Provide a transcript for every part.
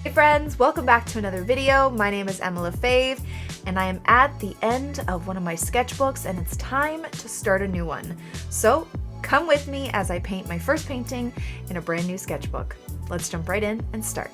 Hey friends, welcome back to another video. My name is Emma Lefebvre and I am at the end of one of my sketchbooks and it's time to start a new one. So come with me as I paint my first painting in a brand new sketchbook. Let's jump right in and start.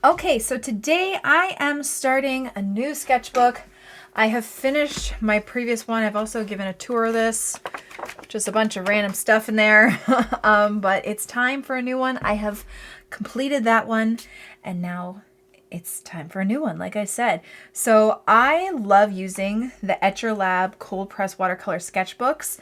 Okay, so today I am starting a new sketchbook. I have finished my previous one. I've also given a tour of this, just a bunch of random stuff in there, but it's time for a new one. I have completed that one and now it's time for a new one, like I said. So I love using the Etcher Lab cold press watercolor sketchbooks.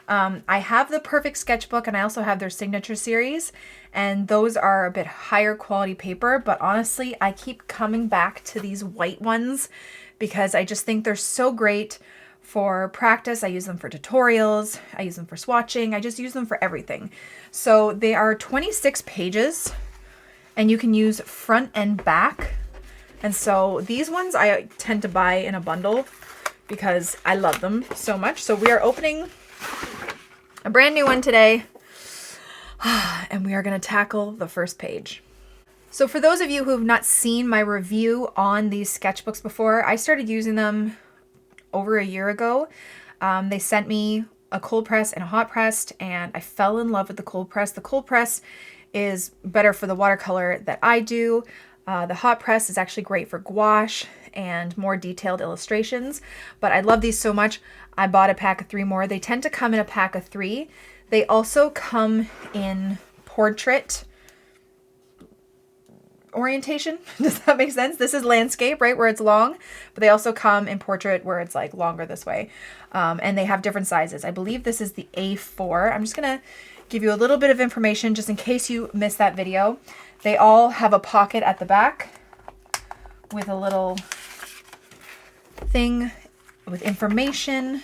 I have the Perfect Sketchbook and I also have their signature series, and those are a bit higher quality paper, but honestly I keep coming back to these white ones because I just think they're so great for practice. I use them for tutorials, I use them for swatching, I just use them for everything. So they are 26 pages and you can use front and back, and so these ones I tend to buy in a bundle because I love them so much. So we are opening a brand new one today, and we are going to tackle the first page. So for those of you who have not seen my review on these sketchbooks before, I started using them over a year ago. They sent me a cold press and a hot press, and I fell in love with the cold press. The cold press is better for the watercolor that I do. The hot press is actually great for gouache and more detailed illustrations, but I love these so much I bought a pack of 3 more. They tend to come in a pack of 3. They also come in portrait orientation. Does that make sense? This is landscape, right, where it's long, but they also come in portrait where it's like longer this way. And they have different sizes. I believe this is the A4. I'm just gonna give you a little bit of information just in case you missed that video. They all have a pocket at the back with a little thing with information.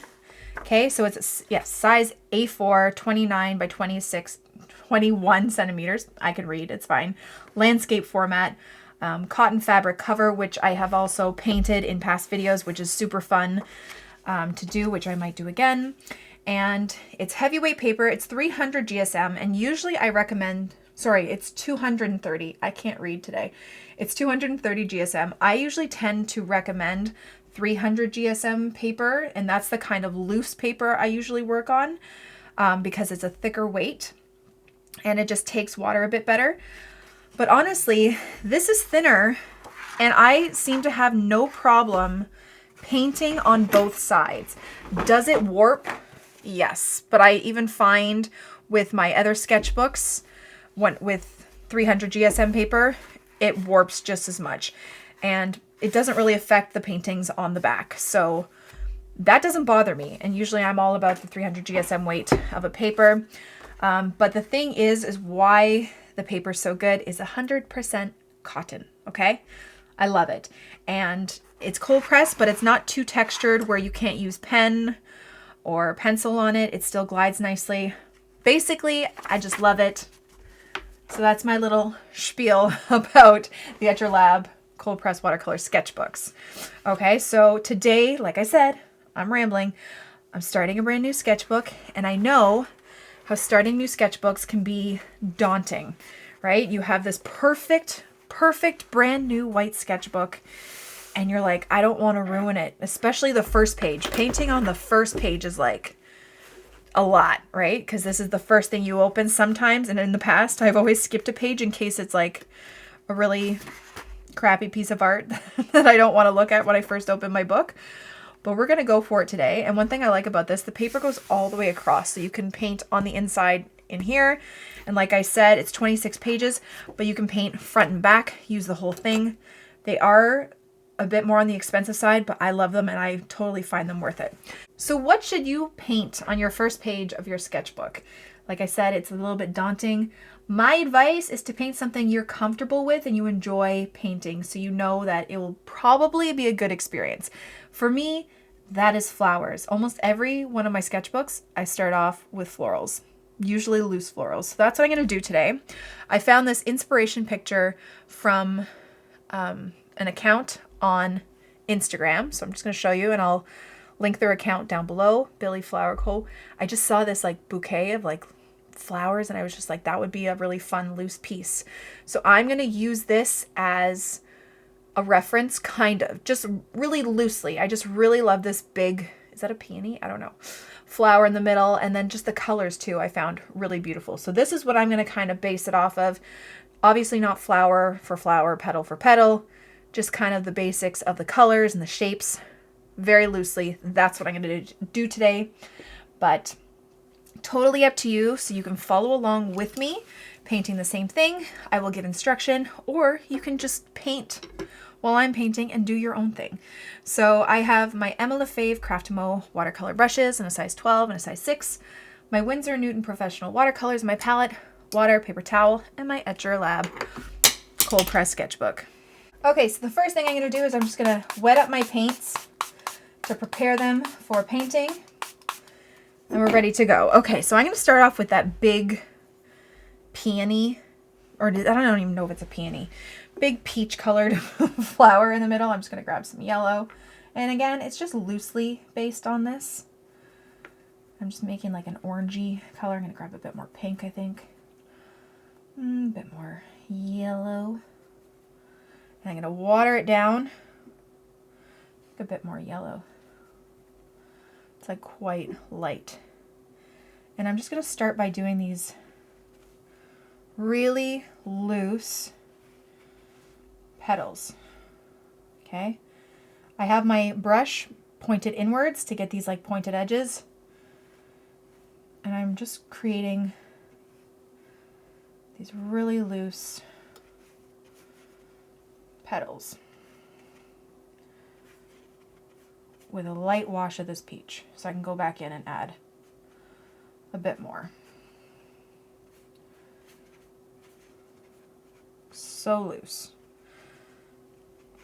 Okay, so it's size A4, 29 by 21 centimeters. I can read, it's fine. Landscape format, cotton fabric cover, which I have also painted in past videos, which is super fun to do, which I might do again. And it's heavyweight paper. It's 300 GSM, and usually I recommend, sorry, it's 230. I can't read today. It's 230 GSM. I usually tend to recommend 300 GSM paper, and that's the kind of loose paper I usually work on because it's a thicker weight and it just takes water a bit better. But honestly, this is thinner and I seem to have no problem painting on both sides. Does it warp? Yes, but I even find with my other sketchbooks, with 300 GSM paper, it warps just as much. And it doesn't really affect the paintings on the back. So that doesn't bother me. And usually I'm all about the 300 GSM weight of a paper. But the thing is why the paper is so good is 100% cotton, okay? I love it. And it's cold pressed, but it's not too textured where you can't use pen or pencil on it. It still glides nicely. Basically, I just love it. So that's my little spiel about the Etcher Lab cold press watercolor sketchbooks. Okay, so today, like I said, I'm rambling. I'm starting a brand new sketchbook, and I know how starting new sketchbooks can be daunting, right? You have this perfect brand new white sketchbook, and you're like, I don't want to ruin it, especially the first page. Painting on the first page is like a lot, right? Because this is the first thing you open sometimes, and in the past, I've always skipped a page in case it's like a really crappy piece of art that I don't want to look at when I first open my book. But we're going to go for it today. And one thing I like about this, the paper goes all the way across, so you can paint on the inside in here. And like I said, it's 26 pages, but you can paint front and back, use the whole thing. They are a bit more on the expensive side, but I love them and I totally find them worth it. So what should you paint on your first page of your sketchbook? Like I said, it's a little bit daunting. My advice is to paint something you're comfortable with and you enjoy painting, so you know that it will probably be a good experience. For me, that is flowers. Almost every one of my sketchbooks, I start off with florals, usually loose florals. So that's what I'm going to do today. I found this inspiration picture from an account on Instagram. So I'm just going to show you, and I'll link their account down below, Billy Flower Co. I just saw this like bouquet of like flowers, and I was just like, that would be a really fun loose piece. So I'm going to use this as a reference, kind of, just really loosely. I just really love this big, is that a peony? I don't know, flower in the middle, and then just the colors too I found really beautiful. So this is what I'm going to kind of base it off of. Obviously not flower for flower, petal for petal, just kind of the basics of the colors and the shapes, very loosely. That's what I'm going to do today, but totally up to you. So you can follow along with me painting the same thing. I will give instruction, or you can just paint while I'm painting and do your own thing. So I have my Emma Lefebvre Craftimo watercolor brushes in a size 12 and a size 6, my Winsor Newton Professional watercolors, my palette, water, paper towel, and my Etcher Lab cold press sketchbook. Okay, so the first thing I'm going to do is I'm just going to wet up my paints to prepare them for painting, and we're ready to go. Okay, so I'm going to start off with that big peony, or I don't even know if it's a peony, big peach colored flower in the middle. I'm just going to grab some yellow, and again, it's just loosely based on this. I'm just making like an orangey color. I'm going to grab a bit more pink, I think. A bit more yellow. And I'm going to water it down. A bit more yellow. It's like quite light. And I'm just going to start by doing these really loose petals. Okay. I have my brush pointed inwards to get these like pointed edges. And I'm just creating these really loose petals with a light wash of this peach, so I can go back in and add a bit more. So loose.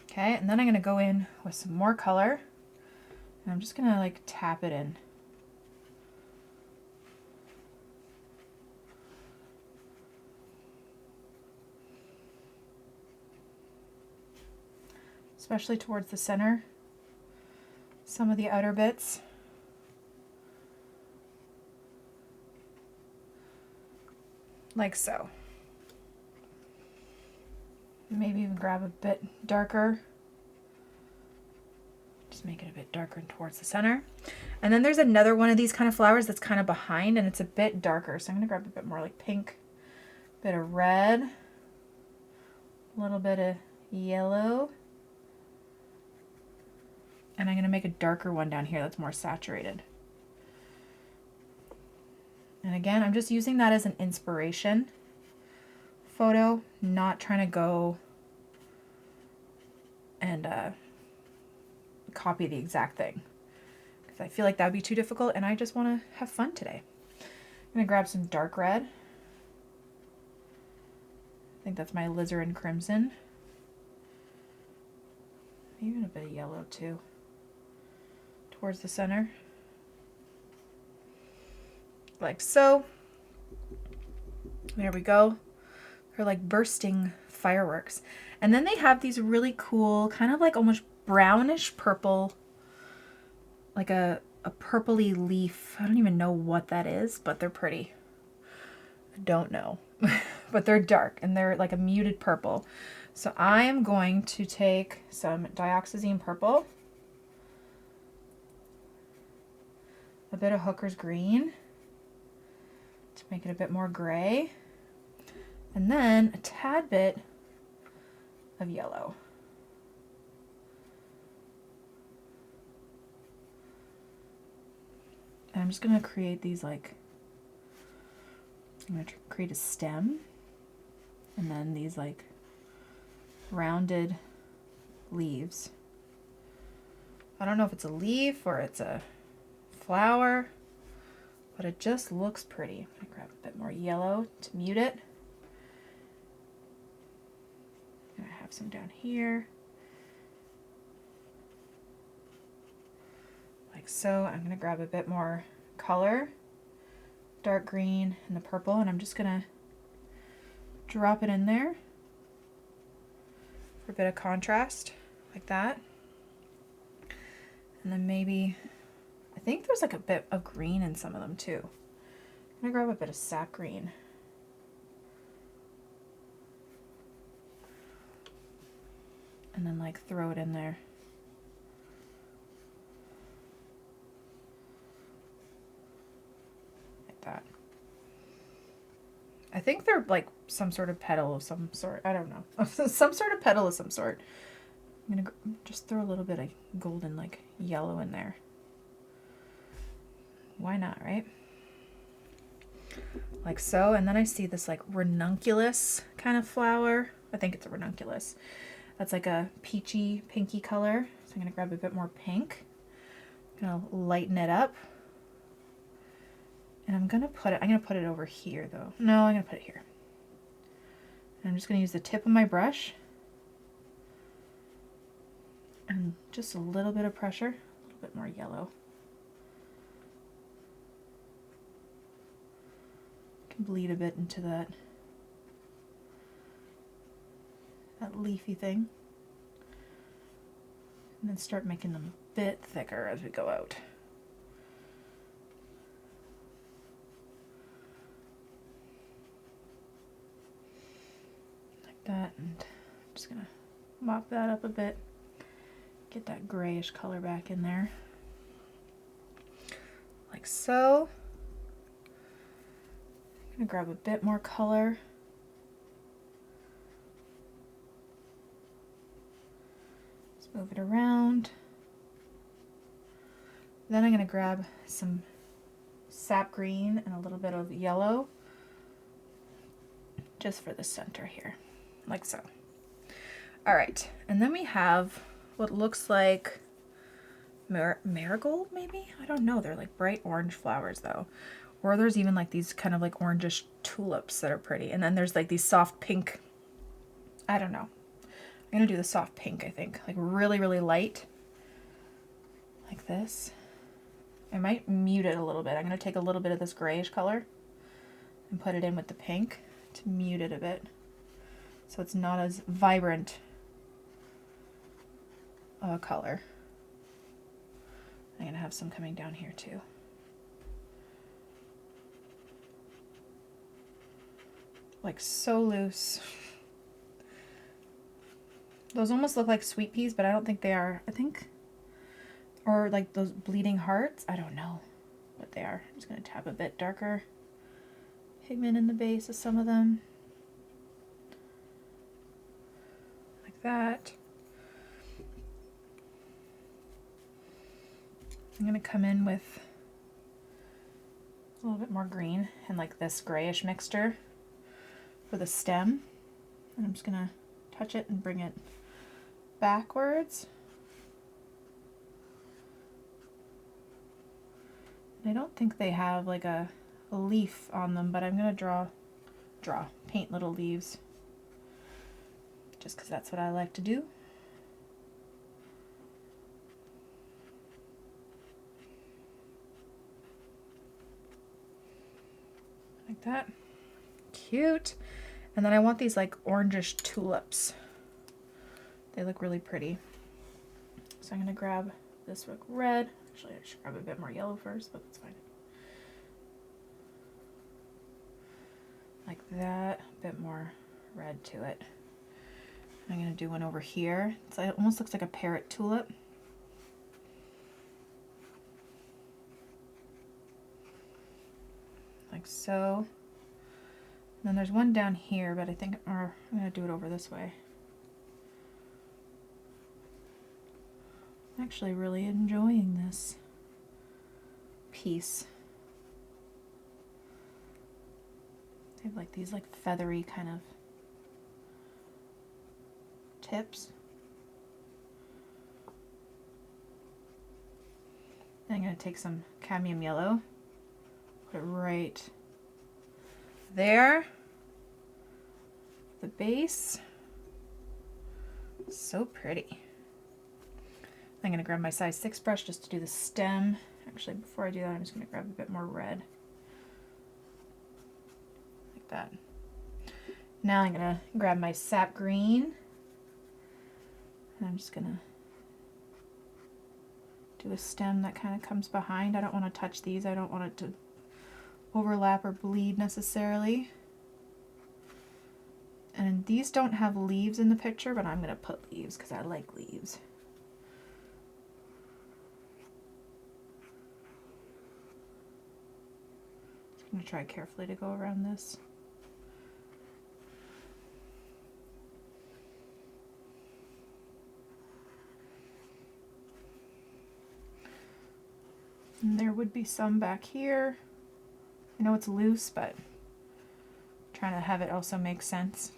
Okay, and then I'm going to go in with some more color, and I'm just going to like tap it in. Especially towards the center, some of the outer bits. Like so. Maybe even grab a bit darker. Just make it a bit darker towards the center. And then there's another one of these kind of flowers that's kind of behind, and it's a bit darker. So I'm going to grab a bit more like pink, a bit of red, a little bit of yellow. And I'm going to make a darker one down here that's more saturated. And again, I'm just using that as an inspiration photo, not trying to go and copy the exact thing, because I feel like that would be too difficult, and I just want to have fun today. I'm going to grab some dark red. I think that's my alizarin crimson. Even a bit of yellow too. Towards the center, like so. There we go. They're like bursting fireworks. And then they have these really cool, kind of like almost brownish purple, like a purpley leaf. I don't even know what that is, but they're pretty. I don't know. But they're dark, and they're like a muted purple. So I am going to take some dioxazine purple, a bit of Hooker's green to make it a bit more gray, and then a tad bit of yellow. And I'm just going to create these like, I'm going to create a stem, and then these like rounded leaves. I don't know if it's a leaf or it's a flower, but it just looks pretty. I'm gonna grab a bit more yellow to mute it. I have some down here, like so. I'm gonna grab a bit more color, dark green and the purple, and I'm just gonna drop it in there for a bit of contrast, like that. And then maybe, I think there's like a bit of green in some of them too. I'm gonna grab a bit of sap green. And then like throw it in there. Like that. I think they're like some sort of petal of some sort. I don't know. Some sort of petal of some sort. I'm gonna just throw a little bit of golden like yellow in there. Why not, right? Like so. And then I see this like ranunculus kind of flower. I think it's a ranunculus. That's like a peachy, pinky color. So I'm gonna grab a bit more pink. I'm gonna lighten it up. And I'm gonna put it over here though. No, I'm gonna put it here. And I'm just gonna use the tip of my brush. And just a little bit of pressure, a little bit more yellow. Can bleed a bit into that leafy thing. And then start making them a bit thicker as we go out. Like that, and I'm just gonna mop that up a bit. Get that grayish color back in there. Like so. I'm gonna grab a bit more color. Move it around. Then I'm going to grab some sap green and a little bit of yellow just for the center here, like so. All right, and then we have what looks like marigold maybe? I don't know, they're like bright orange flowers though. Or there's even like these kind of like orangish tulips that are pretty. And then there's like these soft pink, I don't know. I'm gonna do the soft pink, I think, like really, really light, like this. I might mute it a little bit. I'm gonna take a little bit of this grayish color and put it in with the pink to mute it a bit, so it's not as vibrant a color. I'm gonna have some coming down here too. Like so loose. Those almost look like sweet peas, but I don't think they are. I think, or like those bleeding hearts. I don't know what they are. I'm just going to tap a bit darker pigment in the base of some of them. Like that. I'm going to come in with a little bit more green and like this grayish mixture for the stem. And I'm just going to touch it and bring it backwards. I don't think they have like a leaf on them, but I'm gonna paint little leaves just because that's what I like to do. Like that. Cute. And then I want these like orangish tulips. They look really pretty. So I'm going to grab this with red. Actually, I should grab a bit more yellow first, but that's fine. Like that. A bit more red to it. I'm going to do one over here. It almost looks like a parrot tulip. Like so. And then there's one down here, but I think I'm going to do it over this way. I'm actually really enjoying this piece. They have like these like feathery kind of tips. Then I'm going to take some cadmium yellow, put it right there, the base. So pretty. I'm going to grab my size 6 brush just to do the stem. Actually, before I do that, I'm just going to grab a bit more red. Like that. Now I'm going to grab my sap green And I'm just gonna do a stem that kind of comes behind. I don't want to touch these. I don't want it to overlap or bleed necessarily. And these don't have leaves in the picture, but I'm gonna put leaves because I like leaves. I'm gonna try carefully to go around this. And there would be some back here. I know it's loose, but I'm trying to have it also make sense.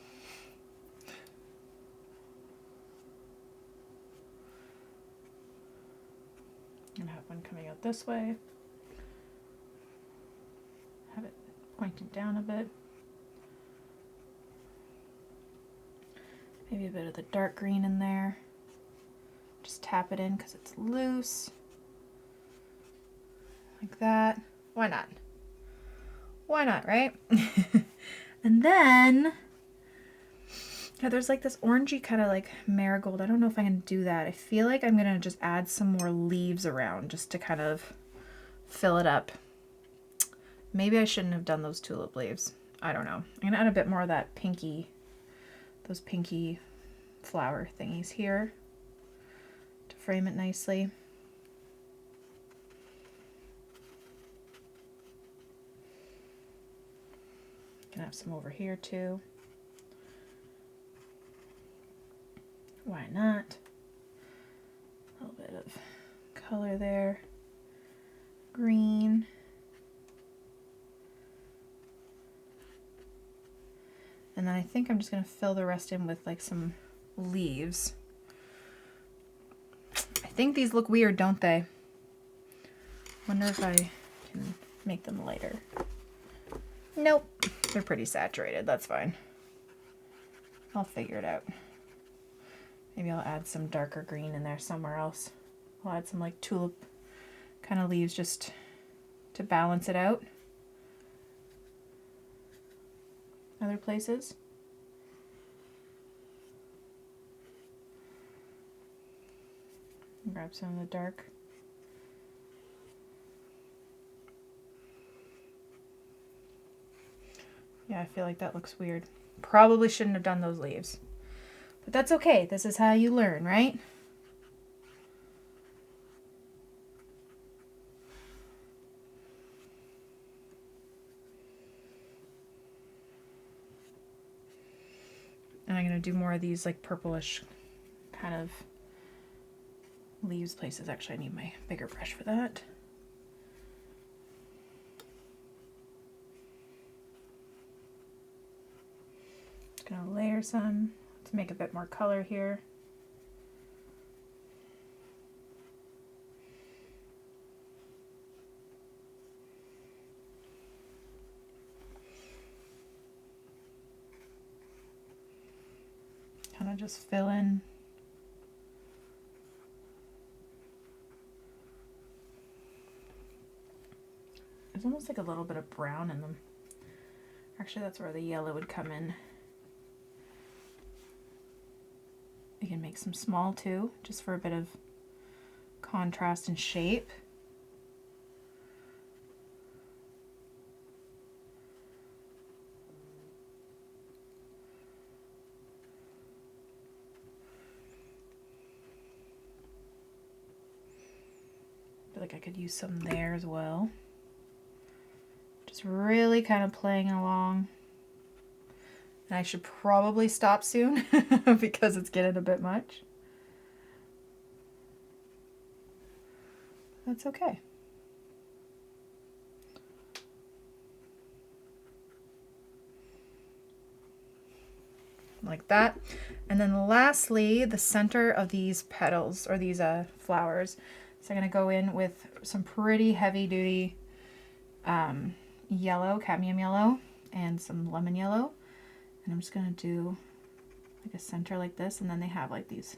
I'm gonna have one coming out this way. Have it pointed down a bit. Maybe a bit of the dark green in there. Just tap it in because it's loose. Like that. Why not? Why not, right? And then, yeah, there's like this orangey kind of like marigold. I don't know if I can do that. I feel like I'm going to just add some more leaves around just to kind of fill it up. Maybe I shouldn't have done those tulip leaves. I don't know. I'm going to add a bit more of that pinky, those pinky flower thingies here to frame it nicely. Can have some over here too. Why not? A little bit of color there. Green. And then I think I'm just going to fill the rest in with like some leaves. I think these look weird, don't they? Wonder if I can make them lighter. Nope, they're pretty saturated. That's fine. I'll figure it out. Maybe I'll add some darker green in there somewhere else. I'll add some like tulip kind of leaves just to balance it out. Other places. Grab some of the dark. Yeah, I feel like that looks weird. Probably shouldn't have done those leaves. But that's okay. This is how you learn, right? And I'm going to do more of these like purplish kind of leaves places. Actually, I need my bigger brush for that. Just going to layer some to make a bit more color here. Kind of just fill in. There's almost like a little bit of brown in them. Actually, that's where the yellow would come in. You can make some small too, just for a bit of contrast and shape. I feel like I could use some there as well. Just really kind of playing along. And I should probably stop soon because it's getting a bit much. That's okay. Like that. And then lastly, the center of these petals or these flowers. So I'm going to go in with some pretty heavy duty yellow, cadmium yellow, and some lemon yellow. And I'm just going to do like a center like this, and then they have like these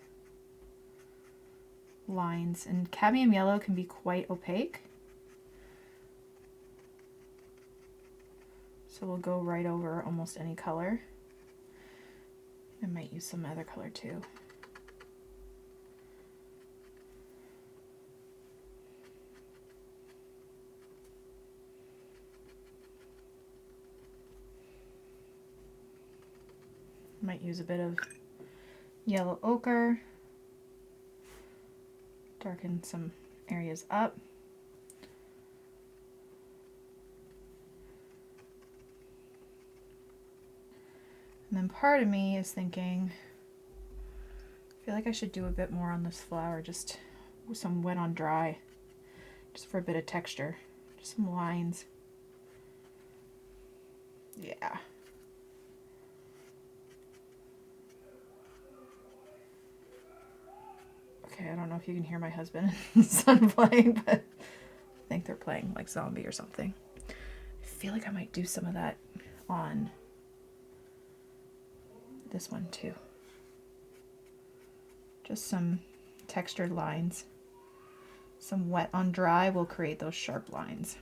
lines. And cadmium yellow can be quite opaque. So we'll go right over almost any color. I might use some other color too. Might use a bit of yellow ochre. Darken some areas up. And then part of me is thinking, I feel like I should do a bit more on this flower, just with some wet on dry, just for a bit of texture, just some lines. Yeah. Okay, I don't know if you can hear my husband and son playing, but I think they're playing like Zombie or something. I feel like I might do some of that on this one too. Just some textured lines. Some wet on dry will create those sharp lines.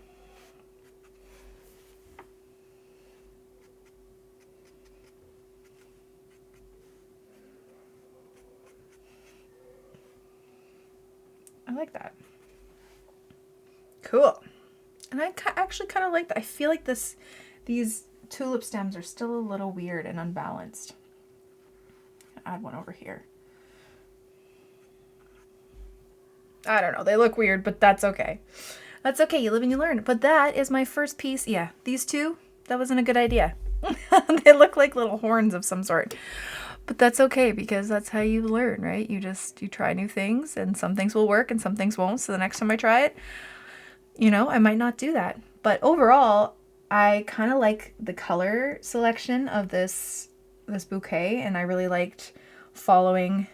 I like that. Cool. And I actually kind of like that. I feel like these tulip stems are still a little weird and unbalanced. Add one over here. I don't know. They look weird, but that's okay. That's okay. You live and you learn. But that is my first piece. Yeah, these two, that wasn't a good idea. They look like little horns of some sort. But that's okay, because that's how you learn, right? You try new things, and some things will work and some things won't. So the next time I try it, you know, I might not do that. But overall, I kind of like the color selection of this bouquet, and I really liked following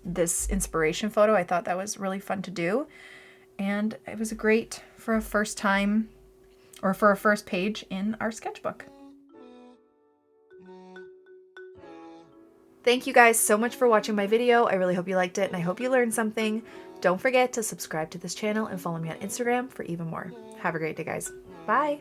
this inspiration photo. I thought that was really fun to do, and it was great for a first time, or for a first page in our sketchbook. Thank you guys so much for watching my video. I really hope you liked it, and I hope you learned something. Don't forget to subscribe to this channel and follow me on Instagram for even more. Have a great day, guys. Bye!